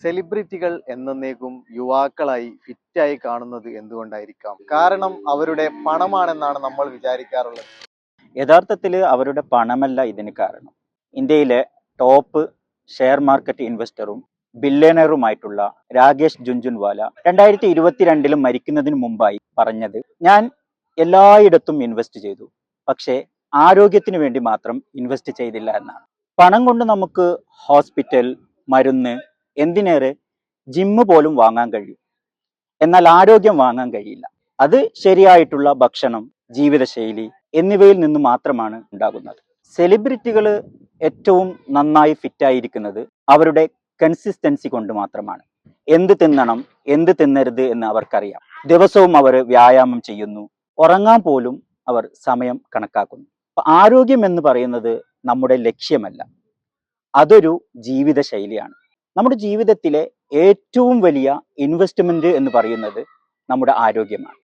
സെലിബ്രിറ്റികൾ എന്നേക്കും യുവാക്കളായി ഫിറ്റായി കാണുന്നത് എന്തുകൊണ്ടായിരിക്കാം? കാരണം അവരുടെ പണമാണെന്നാണ് നമ്മൾ വിചാരിക്കാറുള്ളത്. യഥാർത്ഥത്തിൽ അവരുടെ പണമല്ല ഇതിന് കാരണം. ഇന്ത്യയിലെ ടോപ്പ് ഷെയർ മാർക്കറ്റ് ഇൻവെസ്റ്ററും ബില്യണറുമായിട്ടുള്ള രാകേഷ് ജുൻജുൻവാല 2022 മരിക്കുന്നതിന് മുമ്പായി പറഞ്ഞത്, ഞാൻ എല്ലായിടത്തും ഇൻവെസ്റ്റ് ചെയ്തു, പക്ഷേ ആരോഗ്യത്തിന് വേണ്ടി മാത്രം ഇൻവെസ്റ്റ് ചെയ്തില്ല എന്നാണ്. പണം കൊണ്ട് നമുക്ക് ഹോസ്പിറ്റൽ, മരുന്ന്, എന്തിനേറെ ജിമ്മ് പോലും വാങ്ങാൻ കഴിയും. എന്നാൽ ആരോഗ്യം വാങ്ങാൻ കഴിയില്ല. അത് ശരിയായിട്ടുള്ള ഭക്ഷണം, ജീവിതശൈലി എന്നിവയിൽ നിന്ന് മാത്രമാണ് ഉണ്ടാകുന്നത്. സെലിബ്രിറ്റികൾ ഏറ്റവും നന്നായി ഫിറ്റായിരിക്കുന്നത് അവരുടെ കൺസിസ്റ്റൻസി കൊണ്ട് മാത്രമാണ്. എന്ത് തിന്നണം, എന്ത് തിന്നരുത് എന്ന് അവർക്കറിയാം. ദിവസവും അവർ വ്യായാമം ചെയ്യുന്നു, ഉറങ്ങാൻ പോലും അവർ സമയം കണക്കാക്കുന്നു. ആരോഗ്യം എന്ന് പറയുന്നത് നമ്മുടെ ലക്ഷ്യമല്ല, അതൊരു ജീവിത ശൈലിയാണ്. നമ്മുടെ ജീവിതത്തിലെ ഏറ്റവും വലിയ ഇൻവെസ്റ്റ്മെന്റ് എന്ന് പറയുന്നത് നമ്മുടെ ആരോഗ്യമാണ്.